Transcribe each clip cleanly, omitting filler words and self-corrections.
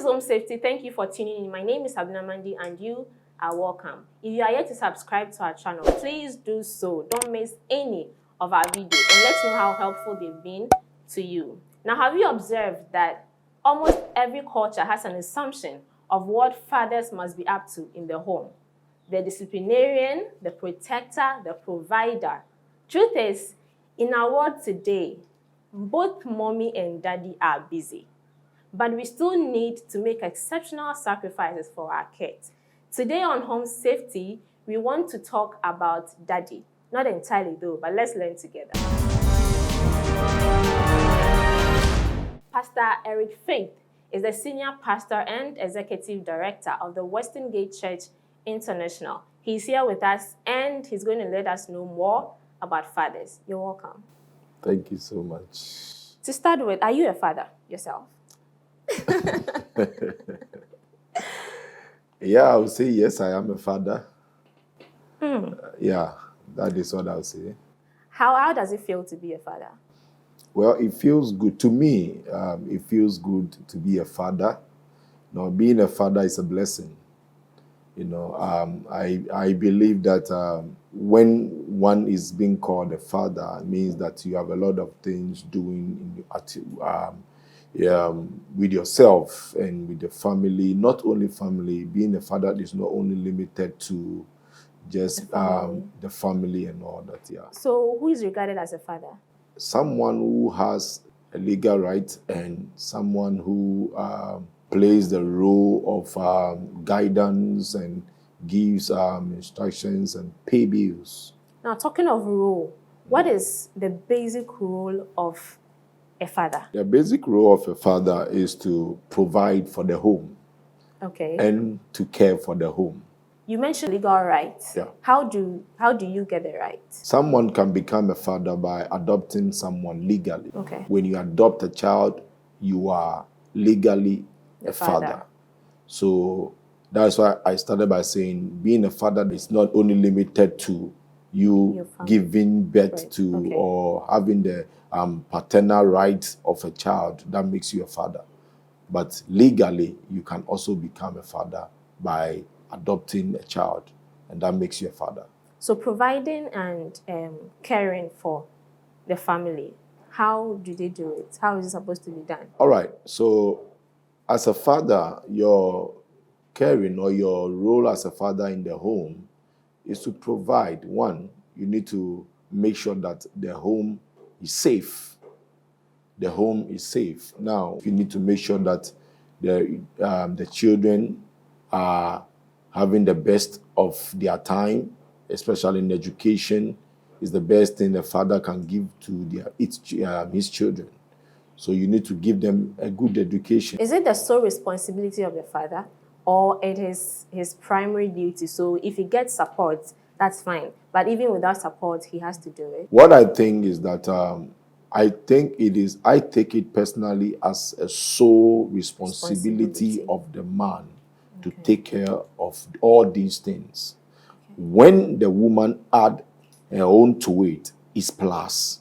is Home Safety. Thank you for tuning in. My name is Sabina Mandi and you are welcome. If you are yet to subscribe to our channel, please do so. Don't miss any of our videos and let us know how helpful they've been to you. Now, have you observed that almost every culture has an assumption of what fathers must be up to in the home? The disciplinarian, the protector, the provider. Truth is, in our world today, both mommy and daddy are busy. But we still need to make exceptional sacrifices for our kids. Today on Home Safety, we want to talk about daddy. Not entirely though, but let's learn together. Pastor Eric Faith is the senior pastor and executive director of the Western Gate Church International. He's here with us and he's going to let us know more about fathers. You're welcome. Thank you so much. To start with, are you a father yourself? Yeah, I would say yes, I am a father. Yeah, that is what I would say. How does it feel to be a father? Well, it feels good to me. It feels good to be a father. You know, being a father is a blessing. You know, I believe that when one is being called a father, it means that you have a lot of things doing with yourself and with the family. Not only family, being a father is not only limited to just the family and all that. Yeah. So who is regarded as a father? Someone who has a legal right and someone who plays the role of guidance and gives instructions and pay bills. Now, talking of role, what is the basic role of a father? The basic role of a father is to provide for the home. Okay. And to care for the home. You mentioned legal rights. Yeah. How do you get the rights? Someone can become a father by adopting someone legally. Okay. When you adopt a child, you are legally a father. So that's why I started by saying being a father is not only limited to you giving birth to or having the paternal rights of a child that makes you a father. But legally, you can also become a father by adopting a child, and that makes you a father. So providing and caring for the family, how do they do it? How is it supposed to be done? All right. So as a father, your caring or your role as a father in the home is to provide. One, you need to make sure that the home is safe. The home is safe. Now, you need to make sure that the children are having the best of their time, especially in education, is the best thing the father can give to his children. So you need to give them a good education. Is it the sole responsibility of the father, or it is his primary duty? So if he gets support, that's fine. But even without support, he has to do it. What I think is that I take it personally as a sole responsibility of the man to take care of all these things. When the woman add her own to it, is plus.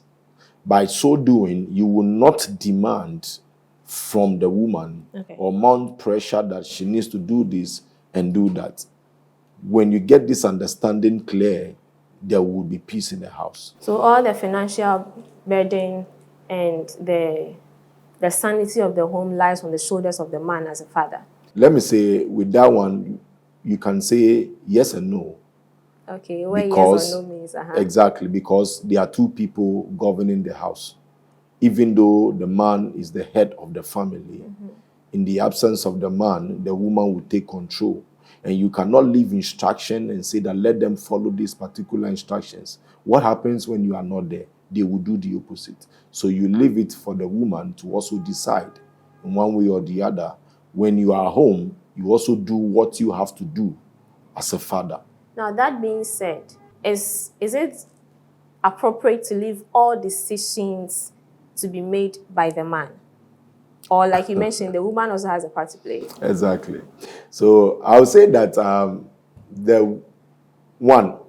By so doing, you will not demand from the woman or mount pressure that she needs to do this and do that. When you get this understanding clear, there will be peace in the house. So all the financial burden and the sanity of the home lies on the shoulders of the man as a father. Let me say, with that one, you can say yes and no. Okay, where yes or no means. Exactly, because there are two people governing the house. Even though the man is the head of the family, in the absence of the man, the woman will take control. And you cannot leave instruction and say that let them follow these particular instructions. What happens when you are not there? They will do the opposite. So you leave it for the woman to also decide in one way or the other. When you are home, you also do what you have to do as a father. Now, that being said, is it appropriate to leave all decisions to be made by the man? Or like you mentioned, the woman also has a part to play. Exactly. So I would say that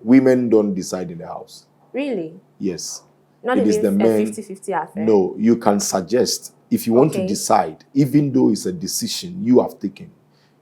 women don't decide in the house. Really? Yes. Not it is even the a men. 50-50 affair? No, you can suggest, if you want to Okay. decide, even though it's a decision you have taken,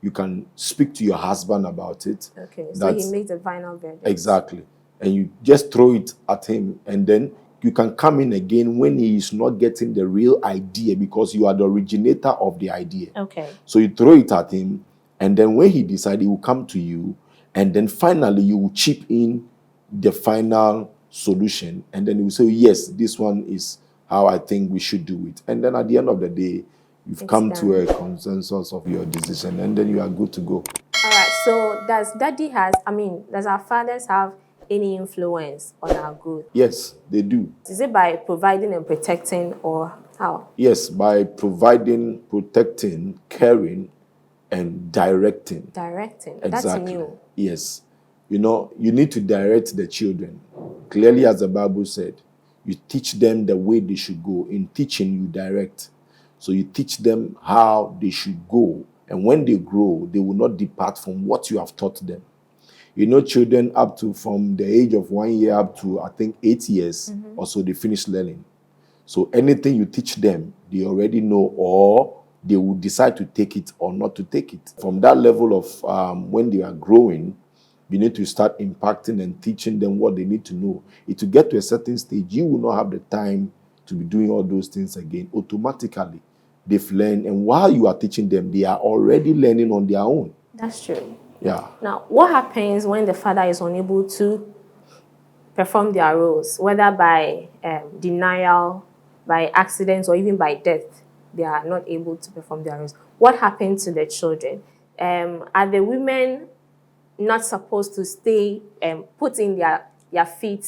you can speak to your husband about it. Okay, so he That's makes the final verdict. exactly. And you just throw it at him, and then you can come in again when he is not getting the real idea, because you are the originator of the idea. Okay. So you throw it at him, and then when he decides, he will come to you, and then finally you will chip in the final solution, and then you will say, yes, this one is how I think we should do it. And then at the end of the day, you've It's come to done. a consensus of your decision, and then you are good to go. All right, so does our fathers have any influence on our growth? Yes, they do. Is it by providing and protecting, or how? Yes, by providing, protecting, caring, and directing. Directing. Exactly. That's new. Yes. You need to direct the children. Clearly, as the Bible said, you teach them the way they should go. In teaching, you direct. So you teach them how they should go. And when they grow, they will not depart from what you have taught them. Children up to from the age of 1 year up to, I think, 8 years or so, they finish learning. So anything you teach them, they already know, or they will decide to take it or not to take it. From that level of when they are growing, you need to start impacting and teaching them what they need to know. If you get to a certain stage, you will not have the time to be doing all those things again. Automatically, they've learned, and while you are teaching them, they are already learning on their own. That's true. Yeah. Now, what happens when the father is unable to perform their roles, whether by denial, by accidents, or even by death? They are not able to perform their roles. What happens to the children? Are the women not supposed to stay and put in their feet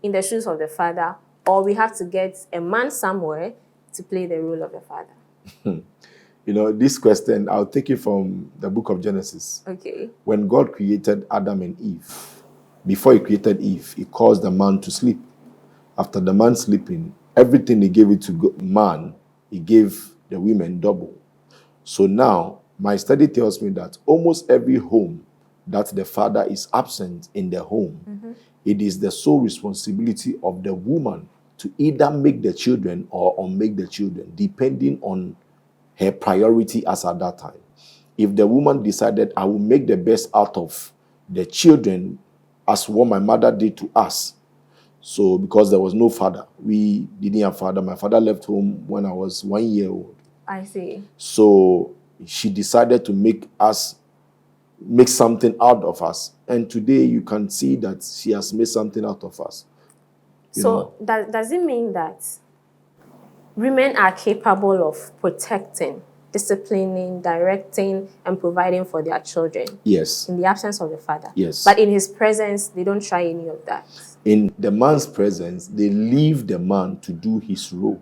in the shoes of the father, or we have to get a man somewhere to play the role of the father? This question, I'll take it from the book of Genesis. Okay. When God created Adam and Eve, before he created Eve, he caused the man to sleep. After the man sleeping, everything he gave it to man, he gave the women double. So now, my study tells me that almost every home that the father is absent in the home, it is the sole responsibility of the woman to either make the children or unmake the children, depending on her priority as at that time. If the woman decided, I will make the best out of the children, as what my mother did to us. So because there was no father, we didn't have father. My father left home when I was 1 year old. I see. So she decided to make something out of us. And today you can see that she has made something out of us. So does it mean that women are capable of protecting, disciplining, directing, and providing for their children? Yes. In the absence of the father? Yes. But in his presence, they don't try any of that? In the man's presence, they leave the man to do his role.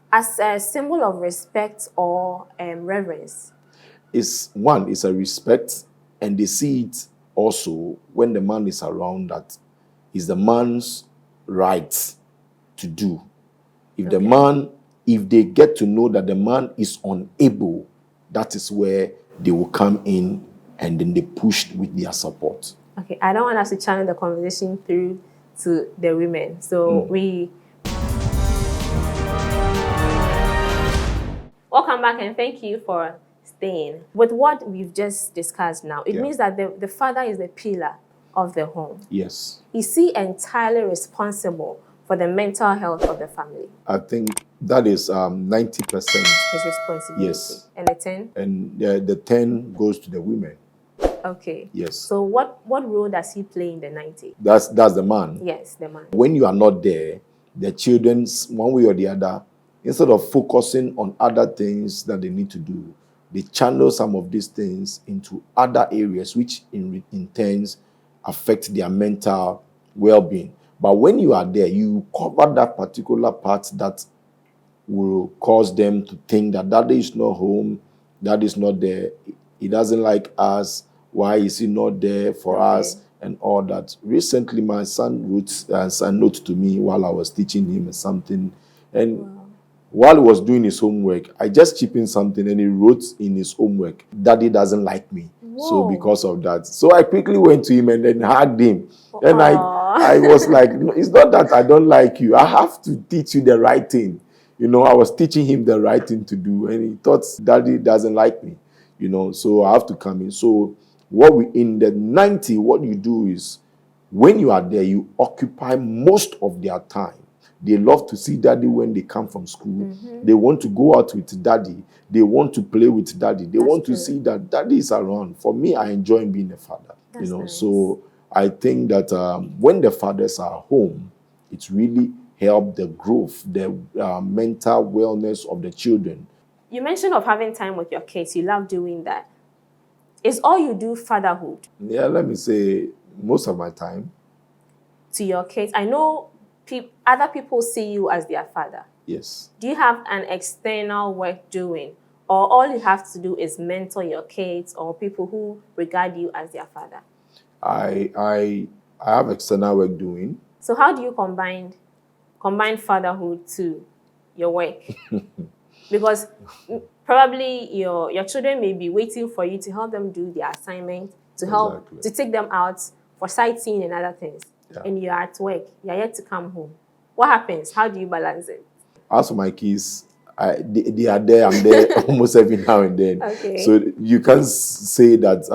As a symbol of respect or reverence? It's a respect, and they see it also when the man is around, that is the man's right to do. If they get to know that the man is unable, that is where they will come in, and then they push with their support. Okay, I don't want us to channel the conversation through to the women. So welcome back, and thank you for staying. With what we've just discussed now, it means that the father is the pillar of the home. Yes. Is he entirely responsible for the mental health of the family? I think that is 90%. His responsibility. Yes. And the 10? And the 10 goes to the women. Okay. Yes. So what role does he play in the 90? That's the man. Yes, the man. When you are not there, the children, one way or the other, instead of focusing on other things that they need to do, they channel some of these things into other areas, which in turns affect their mental well-being. But when you are there, you cover that particular part that will cause them to think that daddy is not home, daddy is not there, he doesn't like us, why is he not there for us, and all that. Recently, my son wrote a note to me while I was teaching him something, and while he was doing his homework, I just chipped in something, and he wrote in his homework, daddy doesn't like me. So because of that, so I quickly went to him and then hugged him. And I was like, no, it's not that I don't like you. I have to teach you the right thing. I was teaching him the right thing to do, and he thought daddy doesn't like me, so I have to come in. So in the 90, what you do is, when you are there, you occupy most of their time. They love to see daddy when they come from school. They want to go out with daddy. They want to play with daddy. They want to see that daddy is around. For me, I enjoy being a father. That's nice. So I think that when the fathers are home, it's really helped the growth, the mental wellness of the children. You mentioned of having time with your kids. You love doing that. Is all you do fatherhood? Yeah, let me say, most of my time. To your kids? I know other people see you as their father. Yes. Do you have an external work doing? Or all you have to do is mentor your kids or people who regard you as their father? I have external work doing. So how do you combine fatherhood to your work? Because probably your children may be waiting for you to help them do their assignment, to take them out for sightseeing and other things. Yeah. And you're at work, you're yet to come home. What happens? How do you balance it? As for my kids, they are there. I'm there almost every now and then. Okay. So you can't say that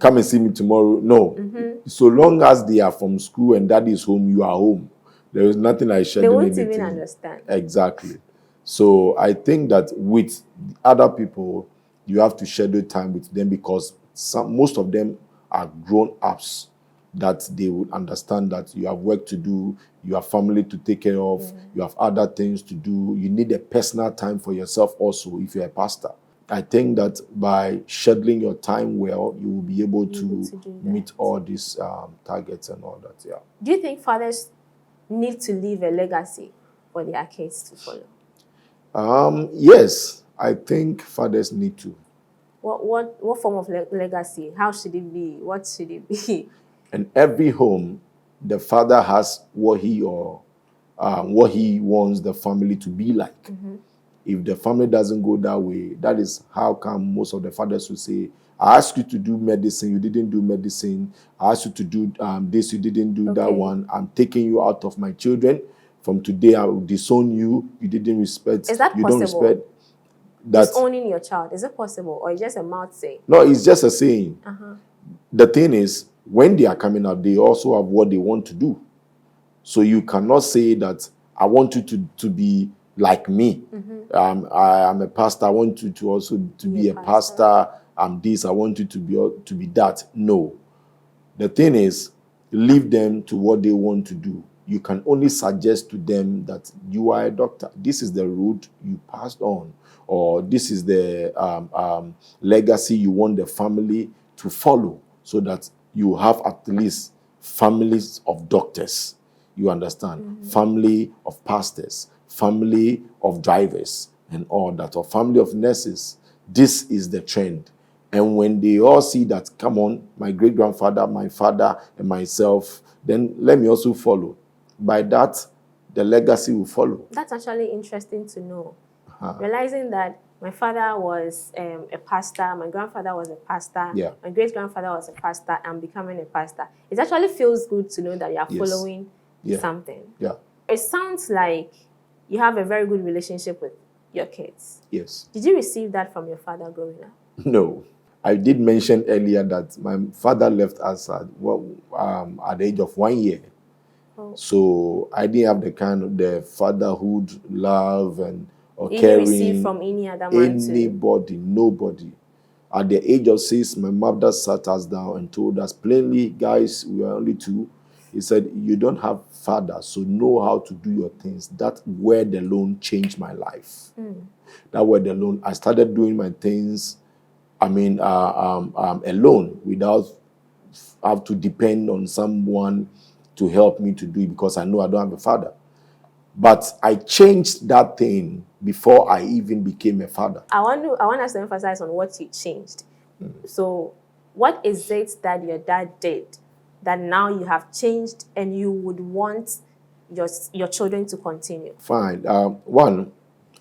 come and see me tomorrow. No. So long as they are from school and daddy is home, you are home. There is nothing like scheduling. They won't even understand. Exactly. So I think that with other people, you have to schedule time with them, because most of them are grown-ups, that they would understand that you have work to do, you have family to take care of, you have other things to do. You need a personal time for yourself also if you're a pastor. I think that by scheduling your time well, you will be able to meet all these targets and all that. Yeah. Do you think fathers need to leave a legacy for their kids to follow? Yes, I think fathers need to. What form of legacy? How should it be? What should it be? In every home, the father has what he wants the family to be like. If the family doesn't go that way, that is how come most of the fathers will say, I asked you to do medicine, you didn't do medicine. I asked you to do this, you didn't do that one. I'm taking you out of my children. From today, I will disown you. You didn't respect. Is that possible? Don't respect. Disowning your child, is it possible, or is it just a mouth saying? No, it's just a saying. The thing is, when they are coming out, they also have what they want to do. So you cannot say that I want you to be like me. I am a pastor. I want you to also to be a pastor. I'm this. I want you to be that. No. The thing is, leave them to what they want to do. You can only suggest to them that you are a doctor. This is the route you passed on, or this is the legacy you want the family to follow, so that you have at least families of doctors. You understand? Family of pastors, family of drivers, and all that, or family of nurses. This is the trend. And when they all see that, come on, my great-grandfather, my father, and myself, then let me also follow. By that, the legacy will follow. That's actually interesting to know. Realizing that my father was a pastor, my grandfather was a pastor, my great-grandfather was a pastor, I'm becoming a pastor. It actually feels good to know that you are following something. Yeah. It sounds like you have a very good relationship with your kids. Yes. Did you receive that from your father growing up? No. I did mention earlier that my father left us at the age of 1 year. So I didn't have the kind of the fatherhood love or you caring. You received from any other man anybody, nobody. At the age of 6, my mother sat us down and told us plainly, guys, we are only 2. He said, you don't have father, so know how to do your things. That word alone changed my life. That word alone, I started doing my things, alone, without have to depend on someone to help me to do it, because I know I don't have a father. But I changed that thing before I even became a father. I want us to emphasize on what you changed. So what is it that your dad did that now you have changed and you would want your children to continue? Fine. One,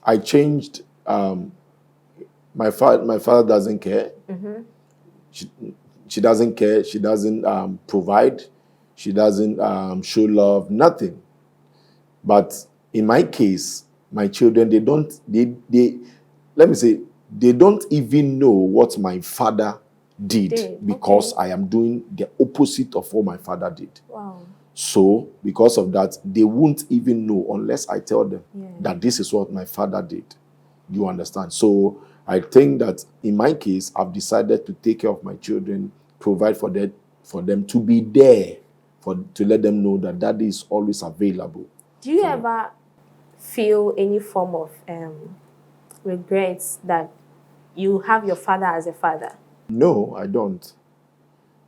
I changed. My father doesn't care. She doesn't care. She doesn't provide. She doesn't show love. Nothing. But in my case, my children, they let me say, they don't even know what my father did because I am doing the opposite of what my father did. Wow. So, because of that, they won't even know unless I tell them that this is what my father did. You understand? So, I think that in my case, I've decided to take care of my children, provide for them to be there, to let them know that daddy is always available. Do you ever feel any form of regrets that you have your father as a father? No, I don't.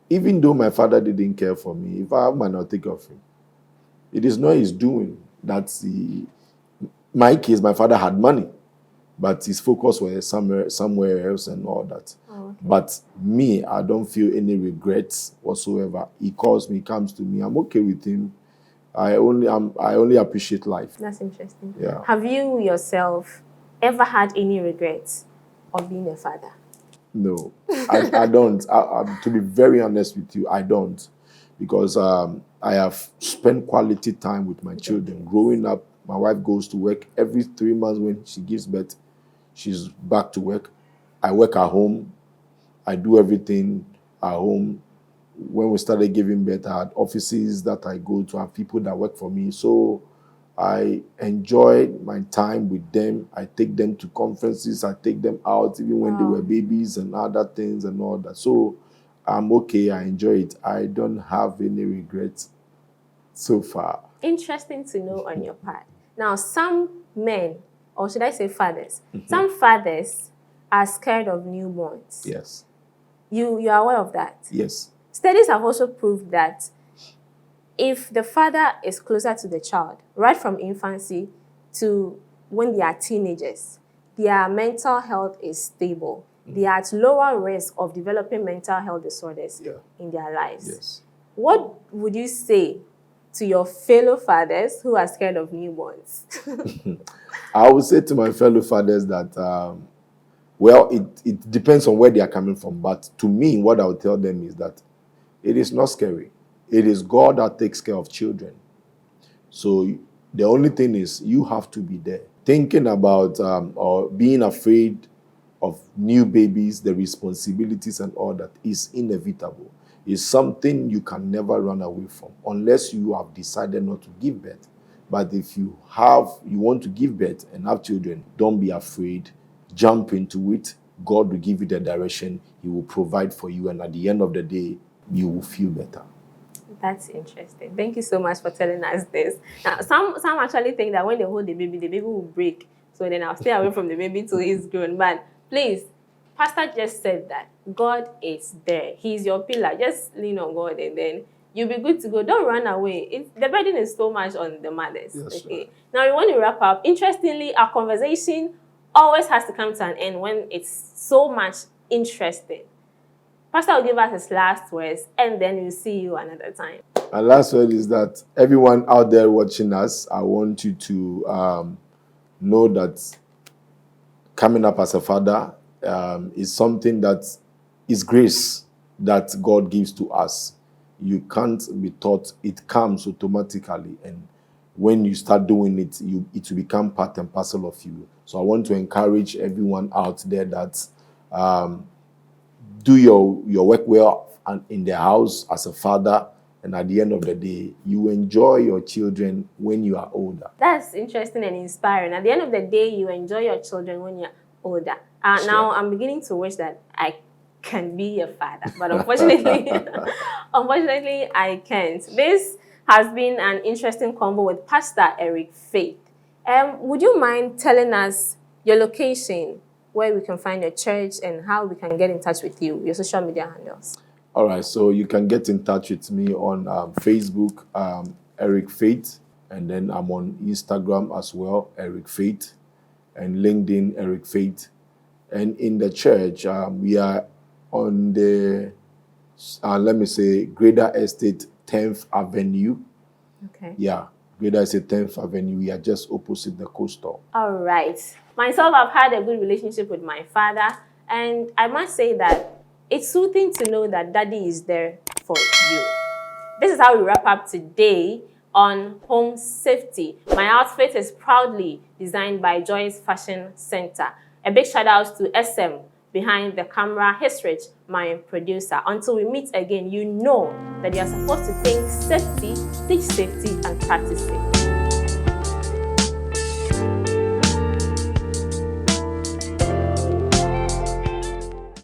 Even though my father didn't care for me, if I have money, I'll take care of him. It is not his doing. My case, my father had money, but his focus was somewhere else and all that. Oh, okay. But me, I don't feel any regrets whatsoever. He calls me, comes to me. I'm okay with him. I only appreciate life. That's interesting. Yeah. Have you yourself ever had any regrets of being a father? No, I don't. To be very honest with you, I don't. Because I have spent quality time with my children. Growing up, my wife goes to work every 3 months when she gives birth. She's back to work. I work at home. I do everything at home. When we started giving birth, I had offices that I go to and people that work for me. So I enjoy my time with them. I take them to conferences. I take them out even when they were babies and other things and all that. So I'm okay. I enjoy it. I don't have any regrets so far. Interesting to know on your part. Now, some men, or should I say fathers, some fathers are scared of newborns. Yes. You are aware of that? Yes. Studies have also proved that if the father is closer to the child, right from infancy to when they are teenagers, their mental health is stable. They are at lower risk of developing mental health disorders in their lives. Yes. What would you say to your fellow fathers who are scared of newborns? I would say to my fellow fathers that, well, it depends on where they are coming from. But to me, what I would tell them is that it is not scary. It is God that takes care of children. So the only thing is you have to be there. Thinking about or being afraid of new babies, the responsibilities and all that is inevitable. It's something you can never run away from unless you have decided not to give birth. But if you want to give birth and have children, don't be afraid. Jump into it. God will give you the direction. He will provide for you. And at the end of the day, you will feel better. That's interesting. Thank you so much for telling us this. Now, some actually think that when they hold the baby will break. So then I'll stay away from the baby till he's grown. But please, Pastor just said that God is there. He's your pillar. Just lean on God and then you'll be good to go. Don't run away. The burden is so much on the mothers. Yes, Okay. right. Now, we want to wrap up. Interestingly, our conversation always has to come to an end when it's so much interesting. Pastor will give us his last words, and then we'll see you another time. My last word is that everyone out there watching us, I want you to know that coming up as a father is something that is grace that God gives to us. You can't be taught. It comes automatically. And when you start doing it, it will become part and parcel of you. So I want to encourage everyone out there that do your work well and in the house as a father, and at the end of the day, you enjoy your children when you are older. That's interesting and inspiring. At the end of the day, you enjoy your children when you're older. Now, I'm beginning to wish that I can be a father, but unfortunately, unfortunately, I can't. This has been an interesting convo with Pastor Eric Faith. Would you mind telling us your location, where we can find your church, and how we can get in touch with you, your social media handles? All right, so you can get in touch with me on Facebook, Eric Faith, and then I'm on Instagram as well, Eric Faith, and LinkedIn, Eric Faith. And in the church, we are on the, let me say, Greater Estate 10th Avenue. Okay. Yeah, Greater Estate 10th Avenue. We are just opposite the coastal. All right. Myself, I've had a good relationship with my father, and I must say that it's soothing to know that daddy is there for you. This is how we wrap up today on home safety. My outfit is proudly designed by Joy's Fashion Center. A big shout out to SM behind the camera, Hisrich, my producer. Until we meet again, you know that you're supposed to think safety, teach safety, and practice it.